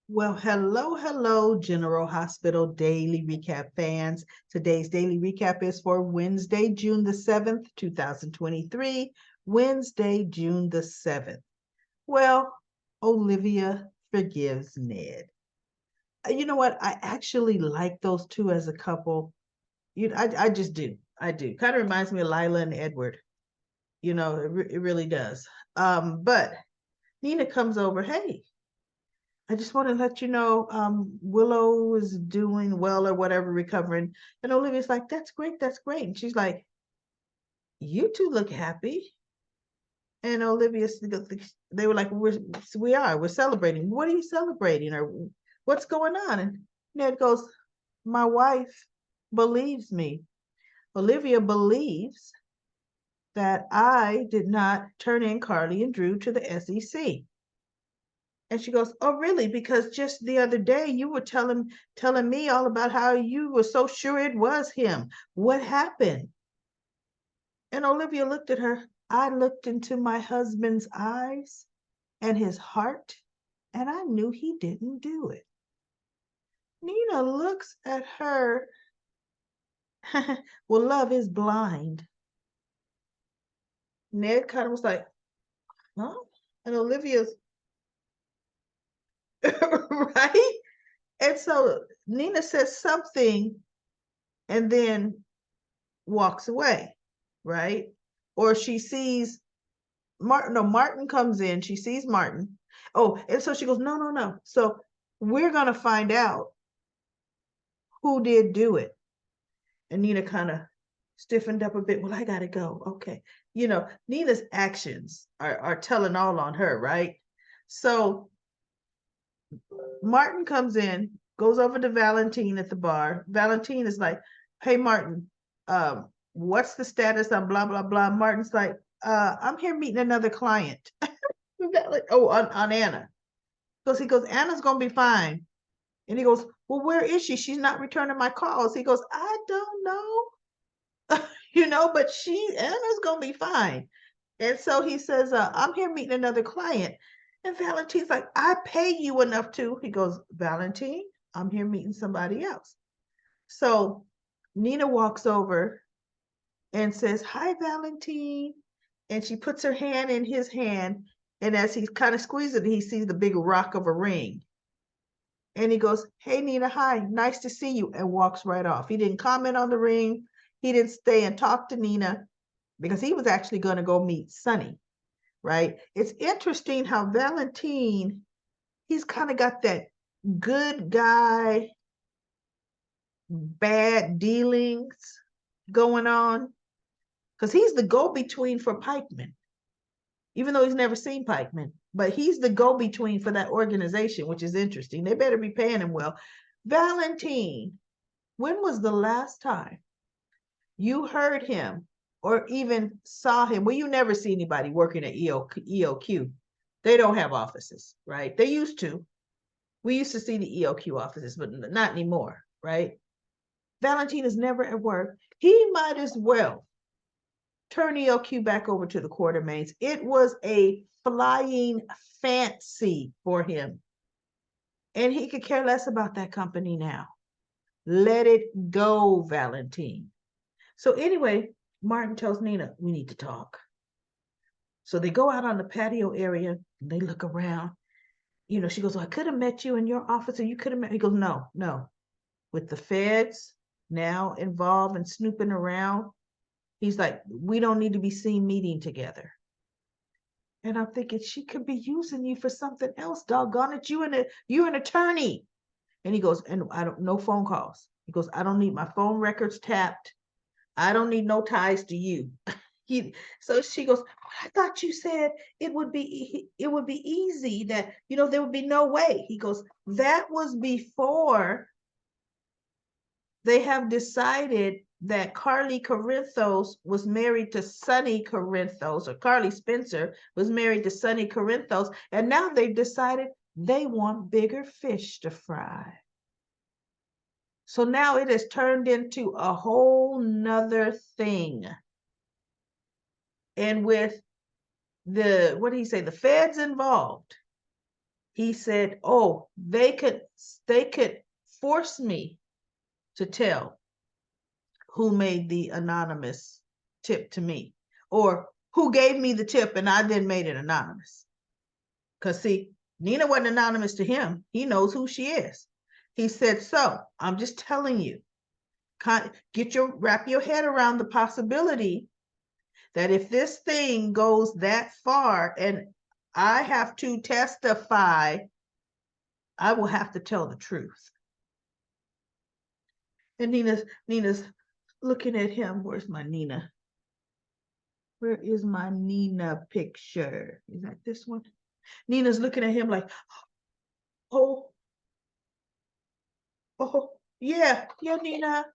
Well, hello, General Hospital Daily Recap fans. Today's daily recap is for Wednesday, June the 7th, 2023. Wednesday, June the 7th. Well, Olivia forgives Ned. You know what? I actually like those two as a couple. I just do. I do. Kind of reminds me of Lila and Edward. It really does. But Nina comes over. Hey, I just want to let you know Willow is doing well or whatever, recovering. And Olivia's like, that's great, that's great. And she's like, you two look happy. And Olivia, they were like, we're celebrating. What are you celebrating? Or what's going on? And Ned goes, my wife believes me. Olivia believes that I did not turn in Carly and Drew to the SEC. And she goes, oh, really? Because just the other day you were telling me all about how you were so sure it was him. What happened? And Olivia looked at her. I looked into my husband's eyes and his heart, and I knew he didn't do it. Nina looks at her. Well, love is blind. Ned kind of was like, huh? And Olivia's right. And so Nina says something and then walks away, right? Or she sees Martin. No, Martin comes in. She sees Martin. Oh, and so she goes, no, no, no. So we're going to find out who did do it. And Nina kind of stiffened up a bit. Well, I got to go. Okay. Nina's actions are telling all on her, right? So Martin comes in, goes over to Valentine at the bar. Valentine is like, hey, Martin, what's the status on blah, blah, blah? Martin's like, I'm here meeting another client. Oh, on Anna. He goes, Anna's going to be fine. And he goes, well, where is she? She's not returning my calls. He goes, I don't know. But Anna's going to be fine. And so he says, I'm here meeting another client. And Valentine's like, I pay you enough to. He goes, Valentine, I'm here meeting somebody else. So Nina walks over and says, hi, Valentine. And she puts her hand in his hand. And as he's kind of squeezing it, he sees the big rock of a ring. And he goes, hey, Nina, hi, nice to see you, and walks right off. He didn't comment on the ring. He didn't stay and talk to Nina because he was actually going to go meet Sonny, right? It's interesting how Valentine, he's kind of got that good guy, bad dealings going on because he's the go-between for Pikeman, even though he's never seen Pikeman, but he's the go-between for that organization, which is interesting. They better be paying him well. Valentine, when was the last time you heard him or even saw him? Well, you never see anybody working at EOQ. They don't have offices, right? They used to. We used to see the EOQ offices, but not anymore, right? Valentine is never at work. He might as well turn EOQ back over to the Quartermains. It was a flying fancy for him. And he could care less about that company now. Let it go, Valentine. So anyway, Martin tells Nina, we need to talk. So they go out on the patio area and they look around. She goes, well, I could have met you in your office or you could have met. He goes, no, no. With the feds now involved and snooping around, he's like, we don't need to be seen meeting together. And I'm thinking, she could be using you for something else, doggone it. You're an attorney. And he goes, and I don't, no phone calls. He goes, I don't need my phone records tapped. I don't need no ties to you. So she goes, I thought you said it would be easy, that there would be no way. He goes, that was before they have decided that Carly Corinthos was married to Sonny Corinthos, or Carly Spencer was married to Sonny Corinthos, and now they've decided they want bigger fish to fry. So now it has turned into a whole nother thing. And with what do you say, the feds involved, He said, oh, they could force me to tell who made the anonymous tip to me, or who gave me the tip and I then made it anonymous. Because see, Nina wasn't anonymous to him. He knows who she is. He said, so I'm just telling you, wrap your head around the possibility that if this thing goes that far and I have to testify, I will have to tell the truth. And Nina's looking at him. Where's my Nina? Where is my Nina picture? Is that this one? Nina's looking at him like, oh, yeah, Nina.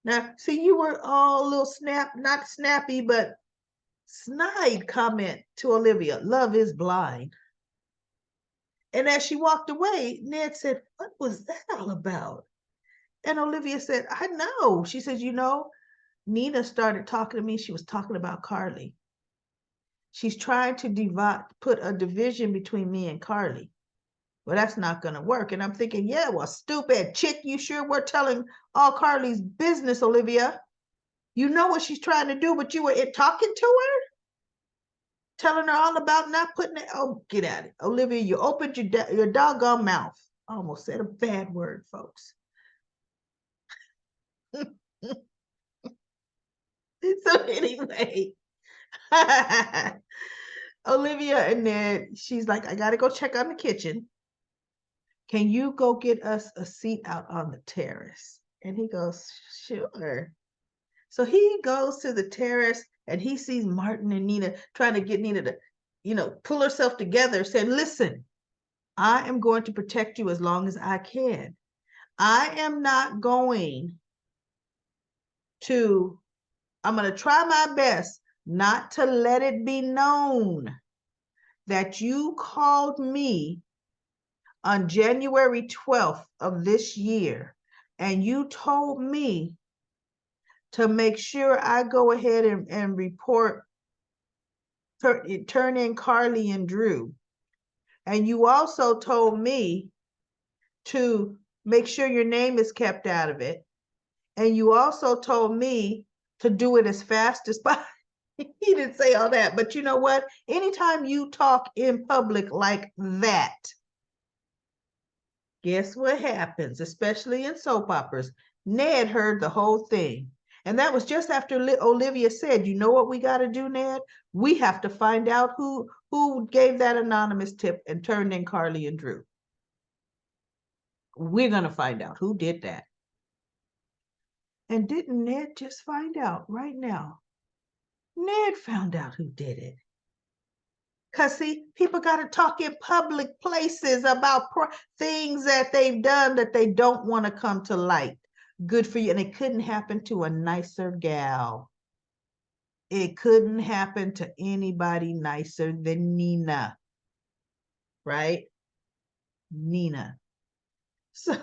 Now, see, you were all a little not snappy, but snide comment to Olivia. Love is blind. And as she walked away, Ned said, what was that all about? And Olivia said, I know. She says, Nina started talking to me. She was talking about Carly. She's trying to put a division between me and Carly. Well, that's not going to work. And I'm thinking, yeah, well, stupid chick, you sure were telling all Carly's business, Olivia. You know what she's trying to do, but you were talking to her? Telling her all about not putting it. Oh, get at it. Olivia, you opened your doggone mouth. I almost said a bad word, folks. So anyway, Olivia and Ned, she's like, I got to go check on the kitchen. Can you go get us a seat out on the terrace? And he goes, sure. So he goes to the terrace and he sees Martin and Nina trying to get Nina to, pull herself together, saying, listen, I am going to protect you as long as I can. I am not going to, I'm going to try my best not to let it be known that you called me on January 12th of this year, and you told me to make sure I go ahead and report, turn in Carly and Drew. And you also told me to make sure your name is kept out of it. And you also told me to do it as fast as possible. He didn't say all that, but you know what? Anytime you talk in public like that, guess what happens, especially in soap operas? Ned heard the whole thing. And that was just after Olivia said, you know what we got to do, Ned? We have to find out who gave that anonymous tip and turned in Carly and Drew. We're going to find out who did that. And didn't Ned just find out right now? Ned found out who did it. Because, see, people got to talk in public places about things that they've done that they don't want to come to light. Good for you. And it couldn't happen to a nicer gal. It couldn't happen to anybody nicer than Nina. Right? Nina. So,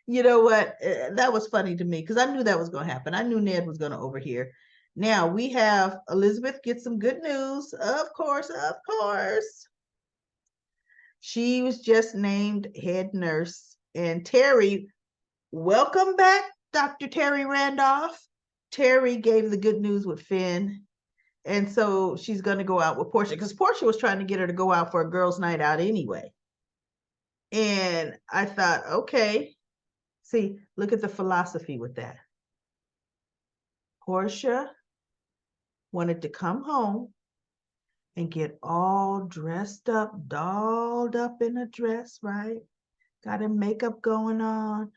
you know what? That was funny to me because I knew that was going to happen. I knew Ned was going to overhear. Now we have Elizabeth get some good news. Of course. She was just named head nurse. And Terry, welcome back, Dr. Terry Randolph. Terry gave the good news with Finn. And so she's going to go out with Portia because Portia was trying to get her to go out for a girls' night out anyway. And I thought, okay, see, look at the philosophy with that. Portia wanted to come home and get all dressed up, dolled up in a dress, right? Got her makeup going on.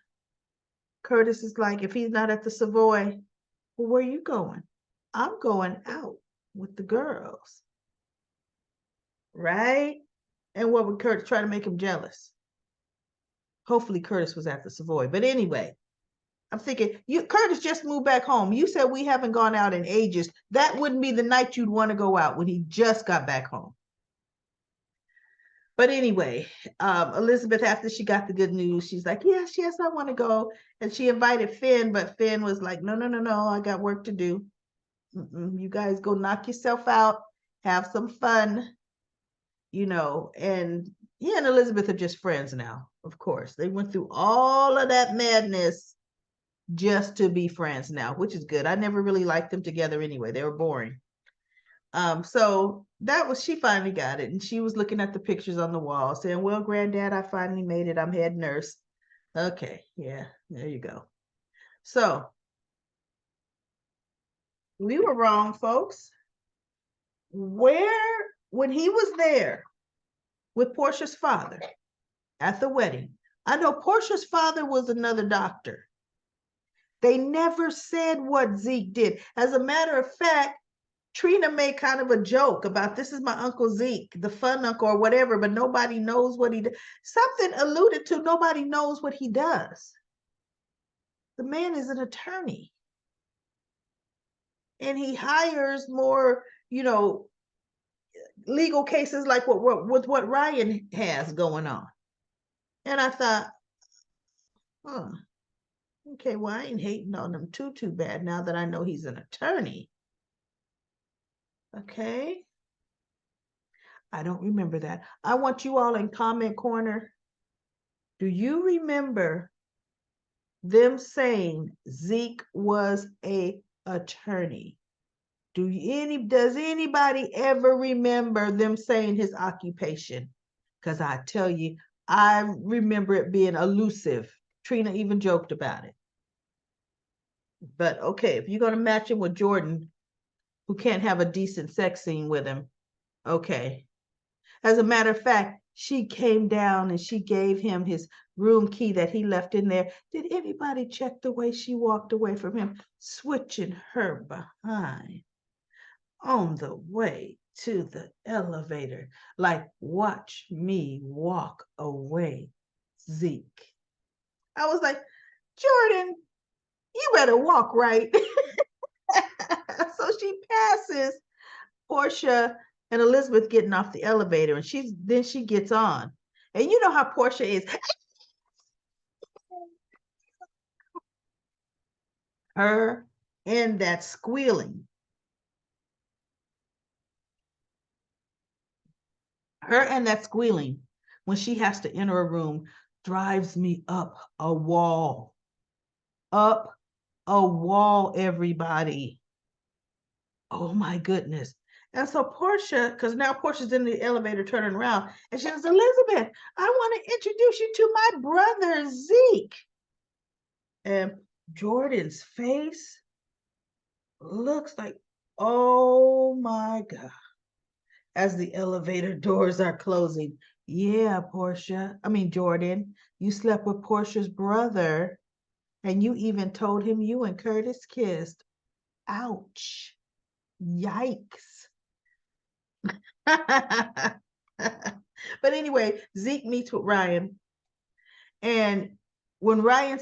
Curtis is like, if he's not at the Savoy, well, where are you going? I'm going out with the girls. Right? And what would Curtis try to make him jealous? Hopefully Curtis was at the Savoy. But anyway, I'm thinking, Curtis just moved back home. You said we haven't gone out in ages. That wouldn't be the night you'd want to go out when he just got back home. But anyway, Elizabeth, after she got the good news, she's like, yes, I want to go. And she invited Finn, but Finn was like, no, I got work to do. You guys go knock yourself out, have some fun. and he and Elizabeth are just friends now, of course. They went through all of that madness just to be friends now, which is good. I never really liked them together anyway. They were boring. So that was, she finally got it. And she was looking at the pictures on the wall saying, well, granddad, I finally made it. I'm head nurse. Okay. Yeah, there you go. So we were wrong, folks. When he was there with Portia's father at the wedding, I know Portia's father was another doctor. They never said what Zeke did. As a matter of fact, Trina made kind of a joke about, this is my Uncle Zeke, the fun uncle or whatever, but nobody knows what he does. Something alluded to nobody knows what he does. The man is an attorney. And he hires more, legal cases like what Ryan has going on. And I thought, okay, well, I ain't hating on him too bad now that I know he's an attorney. Okay. I don't remember that. I want you all in comment corner. Do you remember them saying Zeke was a attorney? Does anybody ever remember them saying his occupation? Because I tell you, I remember it being elusive. Trina even joked about it. But okay, if you're going to match him with Jordan, who can't have a decent sex scene with him, okay. As a matter of fact, she came down and she gave him his room key that he left in there. Did anybody check the way she walked away from him, switching her behind on the way to the elevator? Like, watch me walk away, Zeke. I was like, Jordan, you better walk right. So she passes Portia and Elizabeth getting off the elevator, and she gets on. And you know how Portia is. Her and that squealing. Her and that squealing when she has to enter a room drives me up a wall. Up a wall, everybody. Oh my goodness. And so Portia, because now Portia's in the elevator turning around, and she says, Elizabeth, I want to introduce you to my brother, Zeke. And Jordan's face looks like, oh my God, as the elevator doors are closing. Yeah, Jordan, you slept with Portia's brother, and you even told him you and Curtis kissed. Ouch. Yikes. But anyway, Zeke meets with Ryan. And when Ryan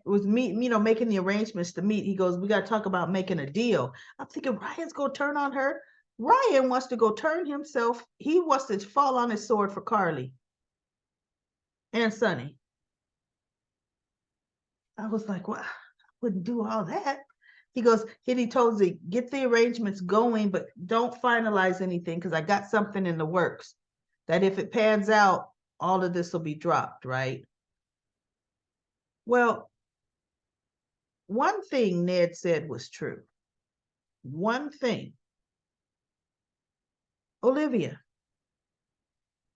was making the arrangements to meet, he goes, we got to talk about making a deal. I'm thinking, Ryan's going to turn on her. Ryan wants to go turn himself. He wants to fall on his sword for Carly and Sonny. I was like, well, I wouldn't do all that. He goes, he told Zeke, get the arrangements going, but don't finalize anything because I got something in the works that if it pans out, all of this will be dropped, right? Well, one thing Ned said was true. One thing. Olivia,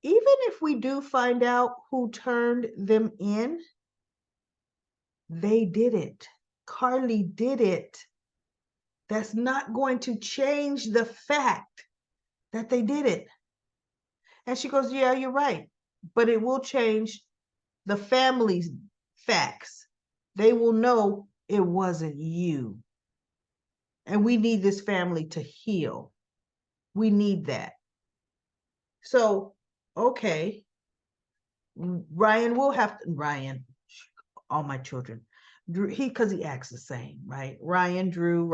even if we do find out who turned them in, they did it. Carly did it. That's not going to change the fact that they did it. And she goes, yeah, you're right. But it will change the family's facts. They will know it wasn't you. And we need this family to heal. We need that. So, okay. Ryan, all my children, because he acts the same, right? Ryan, Drew.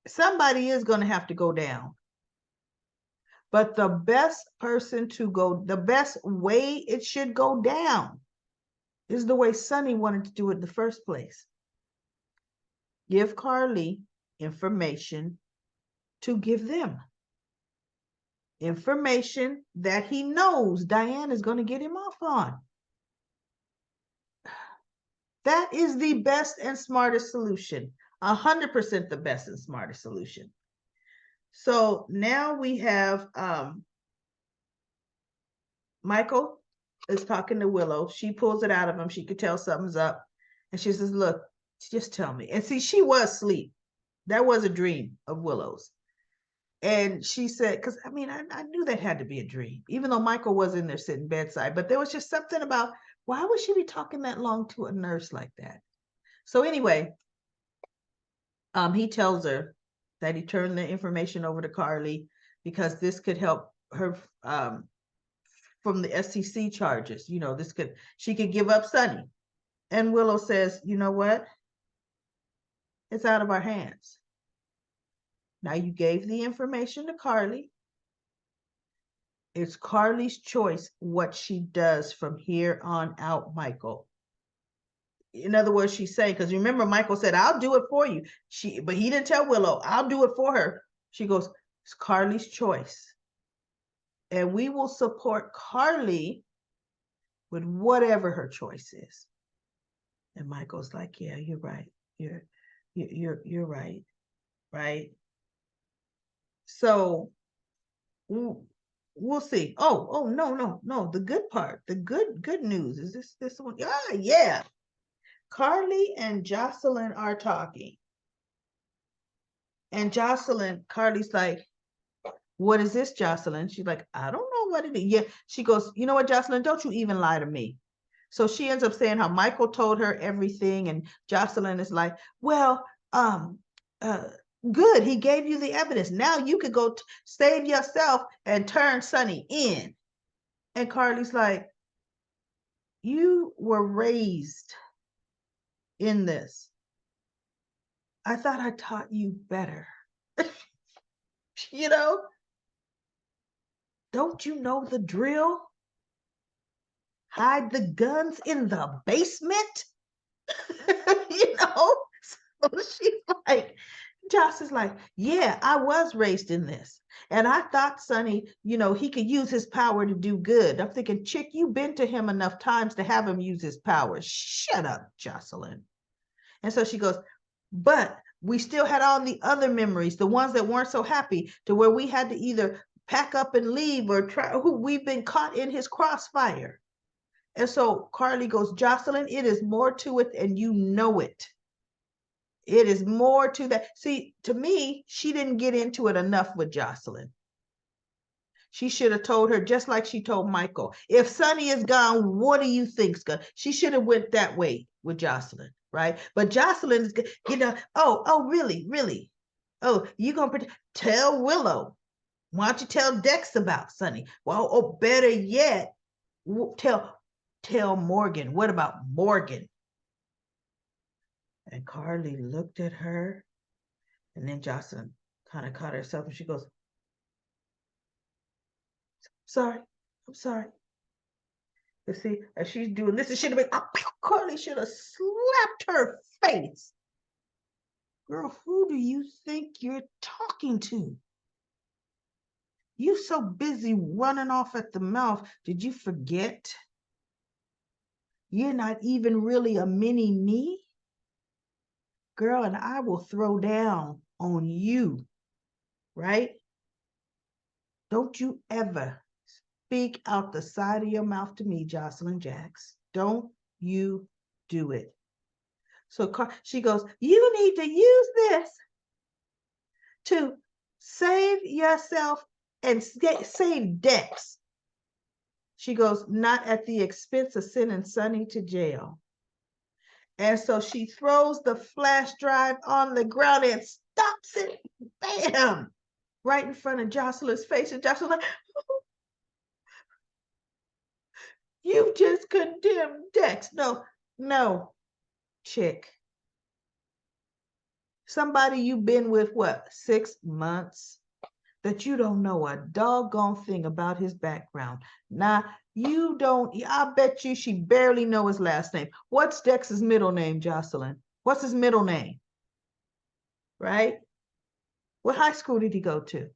Somebody is going to have to go down. But the best way it should go down is the way Sonny wanted to do it in the first place. Give Carly information to give them. information that he knows Diane is going to get him off on. That is the best and smartest solution. 100% the best and smartest solution. So now we have Michael is talking to Willow. She pulls it out of him. She could tell something's up. And she says, look, just tell me. And see, she was asleep. That was a dream of Willow's. And she said, because I mean, I knew that had to be a dream, even though Michael was in there sitting bedside. But there was just something about, why would she be talking that long to a nurse like that? So anyway, he tells her that he turned the information over to Carly because this could help her from the SCC charges. You know, she could give up Sonny. And Willow says, you know what? It's out of our hands. Now you gave the information to Carly. It's Carly's choice what she does from here on out, Michael. In other words, she's saying, because remember, Michael said, I'll do it for you. But he didn't tell Willow, I'll do it for her. She goes, it's Carly's choice. And we will support Carly with whatever her choice is. And Michael's like, yeah, you're right. You're right. Right. So we'll see. Oh, no. The good part, the good news is this one. Yeah. Carly and Jocelyn are talking. And Carly's like, what is this, Jocelyn? She's like, I don't know what it is. Yeah. She goes, you know what, Jocelyn, don't you even lie to me. So she ends up saying how Michael told her everything. And Jocelyn is like, well, good. He gave you the evidence. Now you could go save yourself and turn Sonny in. And Carly's like, you were raised in this. I thought I taught you better. You know? Don't you know the drill? Hide the guns in the basement? You know? So she's like, Joss is like, yeah, I was raised in this. And I thought Sonny, you know, he could use his power to do good. I'm thinking, chick, you've been to him enough times to have him use his power. Shut up, Jocelyn. And so she goes, but we still had all the other memories, the ones that weren't so happy, to where we had to either pack up and leave or try. We've been caught in his crossfire. And so Carly goes, Jocelyn, it is more to it, and you know it. It is more to that. See, to me, she didn't get into it enough with Jocelyn. She should have told her, just like she told Michael, if Sonny is gone, what do you think's gonna? She should have went that way with Jocelyn, right? But Jocelyn is, you know, oh, really? Oh, you gonna tell Willow? Why don't you tell Dex about Sonny? Well, oh, better yet, tell Morgan. What about Morgan? And Carly looked at her, and then Jocelyn kind of caught herself, and she goes, I'm sorry. You see, as she's doing this, it should have been, Carly should have slapped her face. Girl, who do you think you're talking to? You so busy running off at the mouth, did you forget? You're not even really a mini me? Girl, and I will throw down on you, right? Don't you ever speak out the side of your mouth to me, Jocelyn Jacks. Don't you do it. So she goes, you need to use this to save yourself and save Dex. She goes, not at the expense of sending Sonny to jail. And so she throws the flash drive on the ground and stops it. Bam! Right in front of Jocelyn's face. And Jocelyn's like, you just condemned Dex. No, chick. Somebody you've been with, what, 6 months? That you don't know a doggone thing about his background. Now, you don't, I bet you she barely know his last name. What's Dex's middle name, Jocelyn? What's his middle name? Right? What high school did he go to?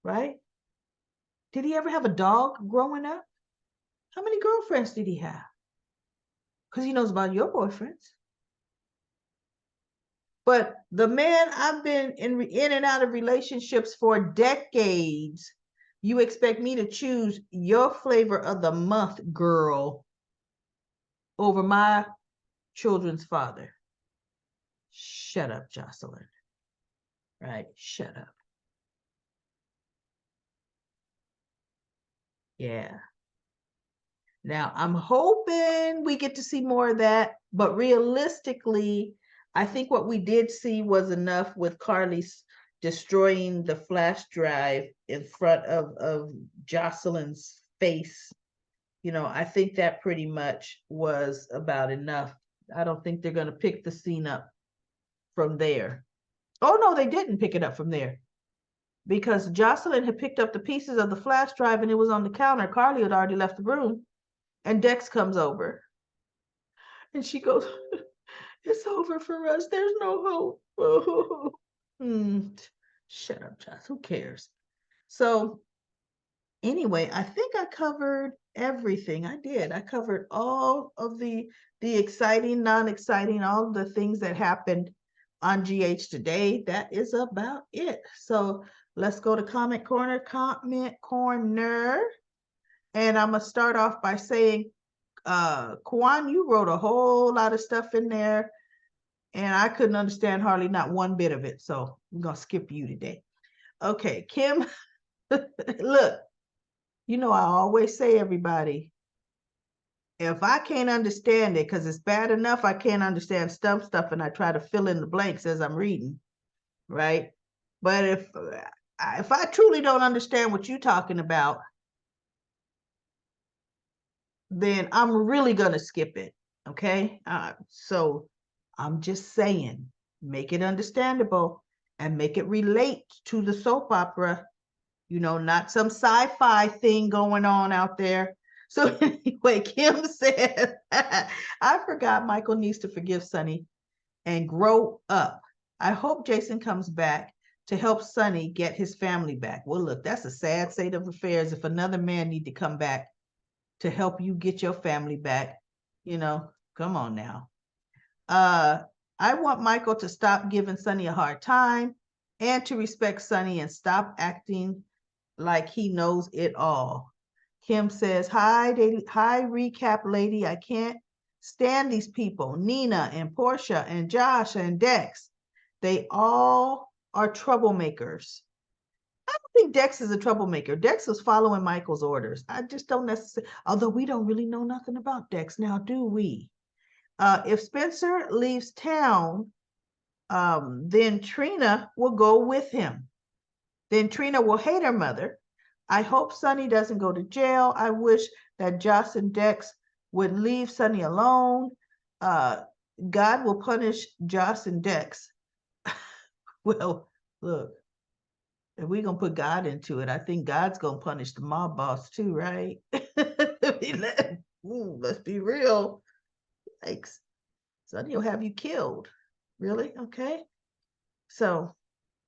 right? Did he ever have a dog growing up? How many girlfriends did he have? Because he knows about your boyfriends. But the man, I've been in and out of relationships for decades. You expect me to choose your flavor of the month, girl, over my children's father? Shut up, Jocelyn. Right? Shut up. Yeah. Now, I'm hoping we get to see more of that, but realistically, I think what we did see was enough with Carly's destroying the flash drive in front of Jocelyn's face. You know, I think that pretty much was about enough. I don't think they're going to pick the scene up from there. Oh, no, they didn't pick it up from there because Jocelyn had picked up the pieces of the flash drive and it was on the counter. Carly had already left the room. And Dex comes over and she goes, "It's over for us. There's no hope." Oh. Shut up, Joss. Who cares? So, anyway, I think I covered everything. I did. I covered all of the exciting, non-exciting, all the things that happened on GH today. That is about it. So let's go to comment corner. Comment corner. And I'm gonna start off by saying, Kwan, you wrote a whole lot of stuff in there, and I couldn't understand hardly not one bit of it. So I'm gonna skip you today. Okay, Kim, look, you know I always say, everybody, if I can't understand it, because it's bad enough I can't understand stuff, and I try to fill in the blanks as I'm reading, right? But if I truly don't understand what you're talking about, then I'm really gonna skip it. Okay. So I'm just saying, make it understandable and make it relate to the soap opera, you know, not some sci-fi thing going on out there. So anyway, Kim says, I forgot Michael needs to forgive Sonny and grow up. I hope Jason comes back to help Sonny get his family back. Well, look, that's a sad state of affairs if another man need to come back to help you get your family back. You know, come on now. I want Michael to stop giving Sonny a hard time and to respect Sonny and stop acting like he knows it all. Kim says, hi, recap lady. I can't stand these people. Nina and Portia and Josh and Dex. They all are troublemakers. I don't think Dex is a troublemaker. Dex was following Michael's orders. I just don't necessarily, although we don't really know nothing about Dex now, do we? If Spencer leaves town, then Trina will go with him. Then Trina will hate her mother. I hope Sonny doesn't go to jail. I wish that Joss and Dex would leave Sonny alone. God will punish Joss and Dex. Well, look, if we're going to put God into it, I think God's going to punish the mob boss too, right? Let's be real. Yikes. Sonny will have you killed. Really? Okay. So,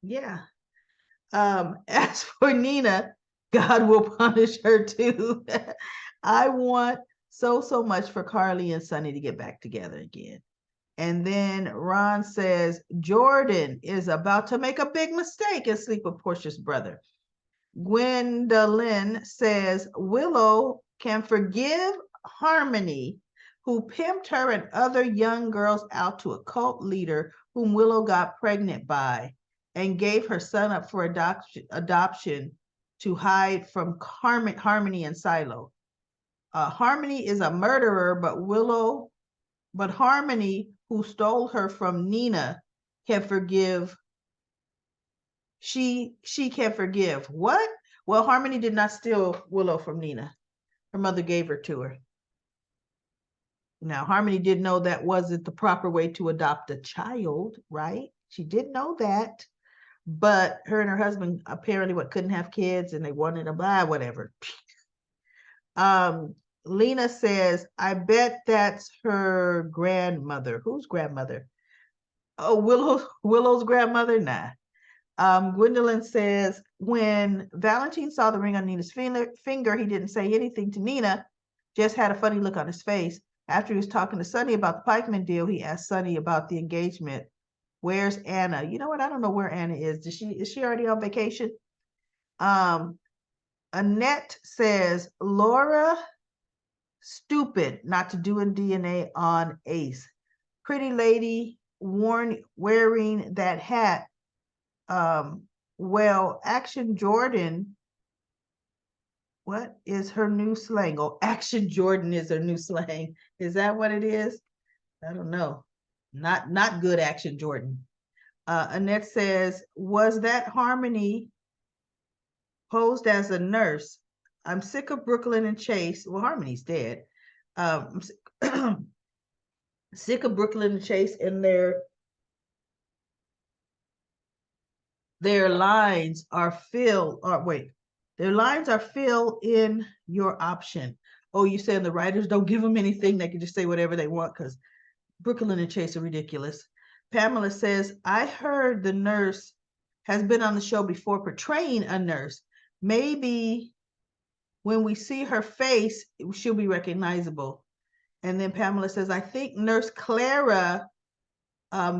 yeah. As for Nina, God will punish her too. I want so much for Carly and Sonny to get back together again. And then Ron says, Jordan is about to make a big mistake and sleep with Portia's brother. Gwendolyn says, Willow can forgive Harmony, who pimped her and other young girls out to a cult leader whom Willow got pregnant by and gave her son up for adoption to hide from Harmony and Silo. Harmony is a murderer, but Harmony, who stole her from Nina, can forgive. She can forgive. What? Well, Harmony did not steal Willow from Nina. Her mother gave her to her. Now, Harmony did know that wasn't the proper way to adopt a child, right? She did know that. But her and her husband apparently couldn't have kids and they wanted them, whatever. Lena says, I bet that's her grandmother. Whose grandmother? Oh, Willow's grandmother? Nah. Gwendolyn says, when Valentine saw the ring on Nina's finger, he didn't say anything to Nina, just had a funny look on his face. After he was talking to Sonny about the Pikeman deal, he asked Sonny about the engagement. Where's Anna? You know what? I don't know where Anna is. Is she already on vacation? Annette says, Laura, stupid not to do a DNA on Ace. Pretty lady wearing that hat. Well, Action Jordan, what is her new slang? Oh, Action Jordan is her new slang. Is that what it is? I don't know. Not good Action Jordan. Annette says, was that Harmony posed as a nurse? I'm sick of Brooklyn and Chase. Well, Harmony's dead. I'm sick of Brooklyn and Chase and their lines are filled, or wait, their lines are fill in your option. Oh, you saying the writers don't give them anything? They can just say whatever they want because Brooklyn and Chase are ridiculous. Pamela says, I heard the nurse has been on the show before portraying a nurse. Maybe when we see her face, she'll be recognizable. And then Pamela says, I think Nurse Clara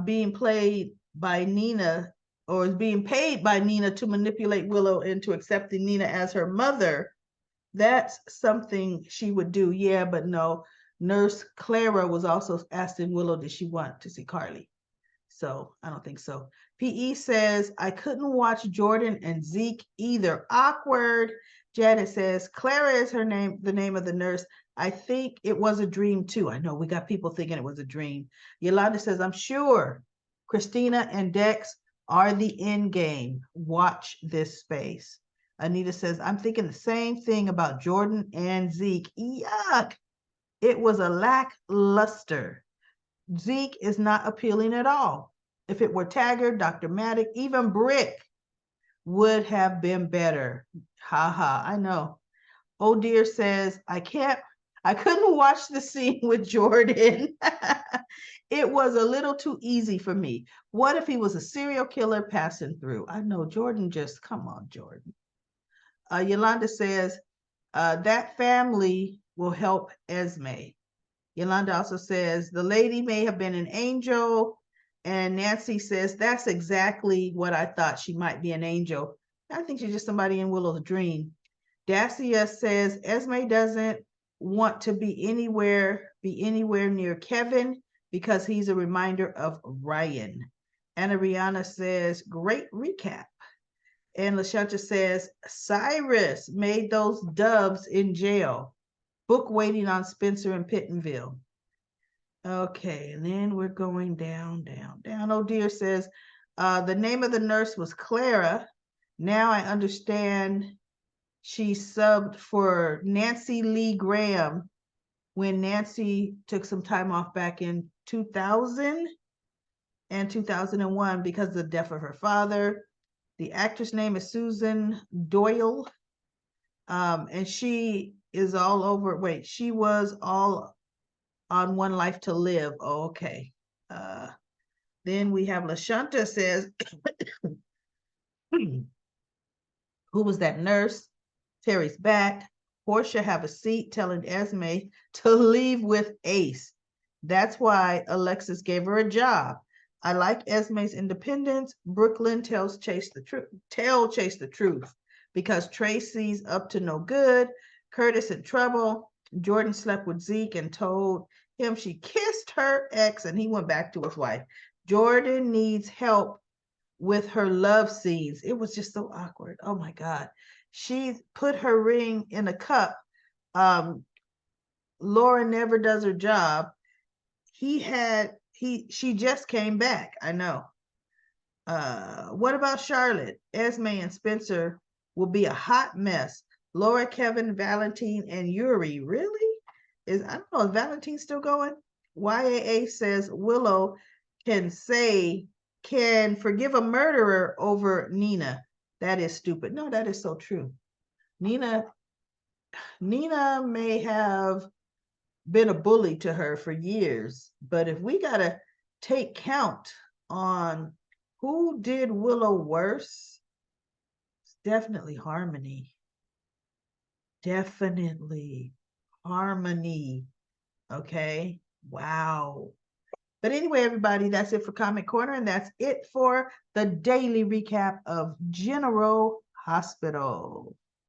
being played by Nina, or is being paid by Nina to manipulate Willow into accepting Nina as her mother. That's something she would do. Yeah, but no. Nurse Clara was also asking Willow, did she want to see Carly? So I don't think so. PE says, I couldn't watch Jordan and Zeke either. Awkward. Janet says, Clara is her name, the name of the nurse. I think it was a dream too. I know we got people thinking it was a dream. Yolanda says, I'm sure Christina and Dex are the end game. Watch this space. Anita says, I'm thinking the same thing about Jordan and Zeke. Yuck. It was a lackluster. Zeke is not appealing at all. If it were Taggart, Dr. Maddox, even Brick would have been better. Ha ha, I know. Oh dear says, I couldn't watch the scene with Jordan. It was a little too easy for me. What if he was a serial killer passing through? I know, Jordan, just come on, Jordan. Yolanda says, that family will help Esme. Yolanda also says, the lady may have been an angel. And Nancy says, that's exactly what I thought. She might be an angel. I think she's just somebody in Willow's dream. Dacia says, Esme doesn't want to be anywhere near Kevin because he's a reminder of Ryan. Anna Rihanna says, great recap. And LaShanta says, Cyrus made those dubs in jail. Book waiting on Spencer and Pittenville. Okay, and then we're going down, down, down. Oh dear says, the name of the nurse was Clara. Now I understand she subbed for Nancy Lee Graham when Nancy took some time off back in 2000 and 2001 because of the death of her father. The actress name is Susan Doyle. And she is all over, wait, she was all on One Life to Live. Oh, okay. Then we have LaShanta says, who was that nurse? Terry's back. Portia have a seat telling Esme to leave with Ace. That's why Alexis gave her a job. I like Esme's independence. Brooklyn tells Chase the truth. Tell Chase the truth because Tracy's up to no good. Curtis in trouble. Jordan slept with Zeke and told him she kissed her ex and he went back to his wife. Jordan needs help with her love scenes. It was just so awkward. Oh my God. She put her ring in a cup. Laura never does her job. She just came back. I know. What about Charlotte? Esme and Spencer will be a hot mess. Laura, Kevin, Valentine, and Yuri. Really? I don't know, is Valentine still going? YAA says Willow can forgive a murderer over Nina. That is stupid. No, that is so true. Nina may have been a bully to her for years, but if we gotta take count on Who did Willow worse? It's definitely Harmony. Definitely Harmony. Okay. Wow. But anyway, everybody, that's it for Comment Corner, and that's it for the daily recap of General Hospital.